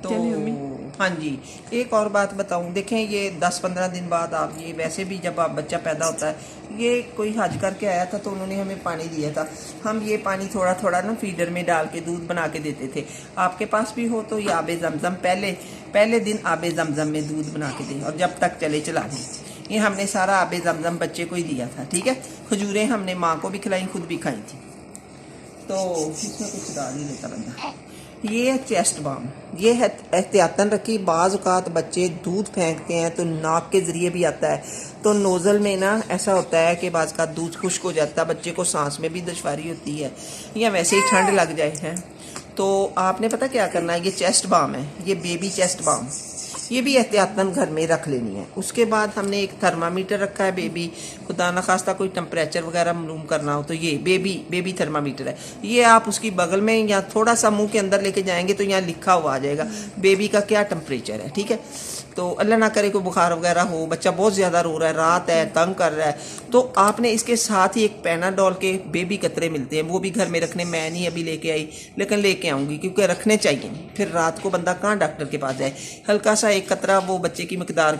तो हाँ जी, एक और बात बताऊं, देखें ये 10-15 दिन बाद आप ये वैसे भी जब आप बच्चा पैदा होता है, ये कोई हज करके आया था तो उन्होंने हमें पानी दिया था। हम ये पानी थोड़ा थोड़ा ना फीडर में डाल के दूध बना के देते थे। आपके पास भी हो तो ये आबे जमजम पहले दिन आबे जमजम में दूध बना के दें और जब तक चले चला दें। ये हमने सारा आबे जमजम बच्चे को ही दिया था, ठीक है। खजूरें हमने माँ को भी खिलाई, खुद भी खाई थी। तो इसमें कुछ डाल ही लेता बंदा। ये है चेस्ट बाम, ये है एहतियातन रखी। बाज़ औक़ात बच्चे दूध फेंकते हैं तो नाक के ज़रिए भी आता है, तो नोज़ल में ना ऐसा होता है कि बाज़ का दूध खुश्क हो जाता है, बच्चे को सांस में भी दुश्वारी होती है या वैसे ही ठंड लग जाए है। तो आपने पता क्या करना है, ये चेस्ट बाम है, ये बेबी चेस्ट बाम, ये भी एहतियातन घर में रख लेनी है। उसके बाद हमने एक थर्मामीटर रखा है बेबी, खुदा न खास्ता कोई टेम्परेचर वगैरह मालूम करना हो तो ये बेबी थर्मामीटर है। ये आप उसकी बगल में या थोड़ा सा मुंह के अंदर लेके जाएंगे तो यहाँ लिखा हुआ आ जाएगा बेबी का क्या टेम्परेचर है, ठीक है। तो अल्लाह ना करे कोई बुखार वगैरह हो, बच्चा बहुत ज़्यादा रो रहा है, रात है, तंग कर रहा है, तो आपने इसके साथ ही एक पैनाडोल के बेबी कतरे मिलते हैं, वो भी घर में रखने। मैं नहीं अभी लेके आई, लेकिन लेके आऊँगी क्योंकि रखने चाहिए। फिर रात को बंदा कहाँ डॉक्टर के पास जाए, हल्का सा एक कतरा वो बच्चे की मकदार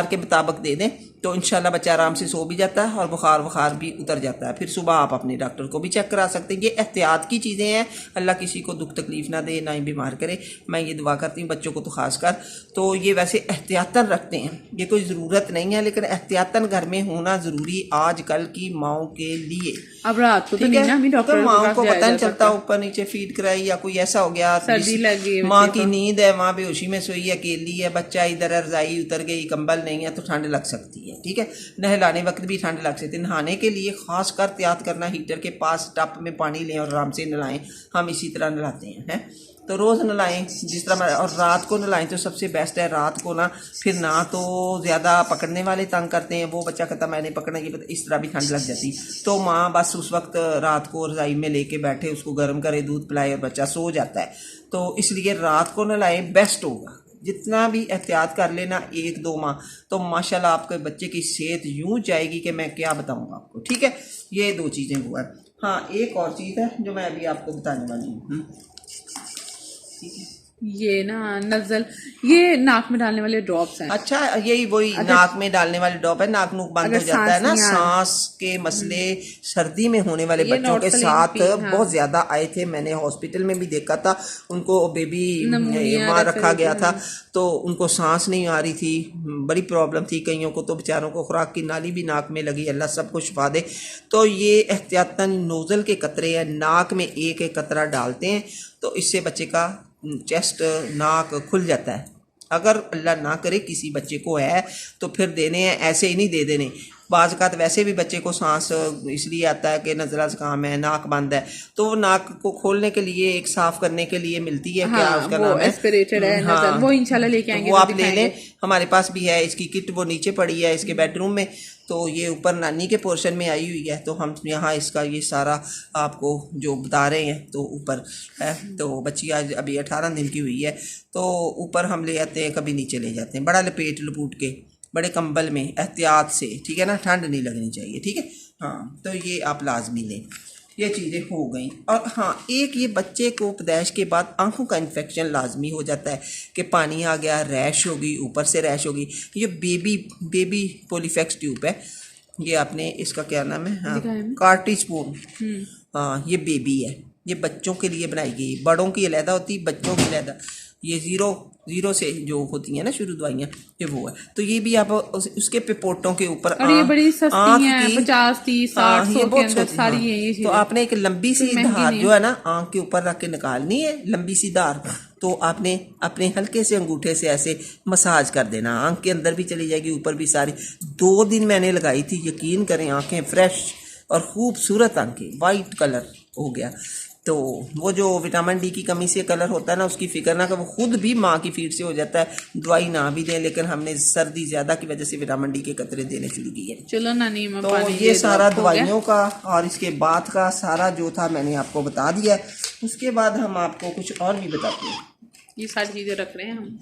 के मुताबिक दे दें तो इंशाल्लाह बच्चा आराम से सो भी जाता है और बुखार भी उतर जाता है। फिर सुबह आप अपने डॉक्टर को भी चेक करा सकते हैं। ये एहतियात की चीज़ें हैं, अल्लाह किसी को दुख तकलीफ ना दे, ना ही बीमार करे। मैं ये दुआ करती हूँ बच्चों को तो खास कर। तो ये वैसे एहतियातन रखते हैं, ये कोई ज़रूरत नहीं है, लेकिन एहतियातन घर में होना ज़रूरी आजकल की माओ के लिए। अब रात को तो ठीक है, तो माओ को पता नहीं चलता, ऊपर नीचे फीड कराई या कोई ऐसा हो गया, सर्दी लगी, माँ की नींद है, माँ बेहोशी में सोई है, अकेली है, बच्चा इधर रजाई उतर गई, कंबल नहीं है, तो ठंड लग सकती है, ठीक है। नहलाने वक्त भी ठंड लग सकती है। नहाने के लिए खास कर एहतियात करना, हीटर के पास टप में पानी लें और आराम से नहलाएं। हम इसी तरह नहलाते हैं, तो रोज़ नहलाएं जिस तरह, और रात को नहलाएं तो सबसे बेस्ट है। रात को ना फिर ना तो ज़्यादा पकड़ने वाले तंग करते हैं, वो बच्चा कहता मैंने पकड़ना, ये इस तरह भी ठंड लग जाती, तो माँ बस उस वक्त रात को रज़ाई में लेके बैठे, उसको गर्म करे, दूध पिलाए और बच्चा सो जाता है। तो इसलिए रात को नहलाएं, बेस्ट होगा। जितना भी एहतियात कर लेना 1-2 माह, तो माशाल्लाह आपके बच्चे की सेहत यूँ जाएगी कि मैं क्या बताऊँगा आपको, ठीक है। ये 2 चीज़ें हुआ है। हाँ, एक और चीज़ है जो मैं अभी आपको बताने वाली हूँ, ठीक है। ये ना नज़ल, ये नाक में डालने वाले ड्रॉप्स हैं। अच्छा, यही वही नाक में डालने वाले ड्रॉप है। नाक नूक बंद हो जाता है ना, सांस के मसले सर्दी में होने वाले बच्चों के साथ बहुत ज्यादा आए थे। मैंने हॉस्पिटल में भी देखा था, उनको बेबी वहाँ रखा गया था, तो उनको सांस नहीं आ रही थी, बड़ी प्रॉब्लम थी। कईयों को तो बेचारों को खुराक की नाली भी नाक में लगी, अल्लाह सबको शिफा दे। तो ये एहतियातन नोज़ल के कतरे हैं, नाक में एक कतरा डालते हैं, तो इससे बच्चे का चेस्ट नाक खुल जाता है। अगर अल्लाह ना करे किसी बच्चे को है तो फिर देने हैं, ऐसे ही नहीं दे देने। बाज़ का वैसे भी बच्चे को सांस इसलिए आता है कि नज़ला ज़ुकाम है, नाक बंद है, तो नाक को खोलने के लिए, एक साफ करने के लिए मिलती है, क्या उसका नाम है, एस्पिरेटर है, हाँ, वो इंशाल्लाह लेके आएंगे, वो आप ले लें। हमारे पास भी है इसकी किट, वो नीचे पड़ी है इसके बेडरूम में, तो ये ऊपर नानी के पोर्शन में आई हुई है, तो हम यहाँ इसका ये सारा आपको जो बता रहे हैं तो ऊपर है। तो बच्ची आज अभी 18 दिन की हुई है, तो ऊपर हम ले आते हैं, कभी नीचे ले जाते हैं, बड़ा लपेट लपूट के, बड़े कंबल में, एहतियात से, ठीक है ना, ठंड नहीं लगनी चाहिए, ठीक है। हाँ, तो ये आप लाजमी लें। ये चीज़ें हो गई। और हाँ, एक ये बच्चे को पैदाइश के बाद आंखों का इन्फेक्शन लाजमी हो जाता है कि पानी आ गया, रैश होगी, ऊपर से रैश होगी। ये बेबी पॉलीफेक्स ट्यूब है, ये आपने इसका क्या नाम है, हाँ, कार्टिस्पून, हाँ, ये बेबी है, ये बच्चों के लिए बनाई गई, बड़ों की अलहदा होती, बच्चों की अलहदा। ये जीरो से जो होती हैं ना शुरू दवाइयाँ, ये वो है। तो ये भी आप उसके पेपोटों के ऊपर, और ये बड़ी सस्ती हैं, 50, 30, 60 ये के अंदर सारी ये तो आपने एक लंबी सी धार जो है ना आँख के ऊपर रख के निकालनी है, लंबी सी धार, तो आपने अपने हल्के से अंगूठे से ऐसे मसाज कर देना, आँख के अंदर भी चली जाएगी, ऊपर भी सारी। 2 दिन मैंने लगाई थी, यकीन करें आँखें फ्रेश और खूबसूरत, आँखें वाइट कलर हो गया। तो वो जो विटामिन डी की कमी से कलर होता है ना, उसकी फिक्र ना कर, वो खुद भी माँ की फीड से हो जाता है, दवाई ना भी दें, लेकिन हमने सर्दी ज़्यादा की वजह से विटामिन डी के कतरे देने शुरू किए। चलो नानी, तो ये सारा दवाइयों का और इसके बाद का सारा जो था मैंने आपको बता दिया। उसके बाद हम आपको कुछ और भी बताते हैं, ये सारी चीज़ें रख रहे हैं हम।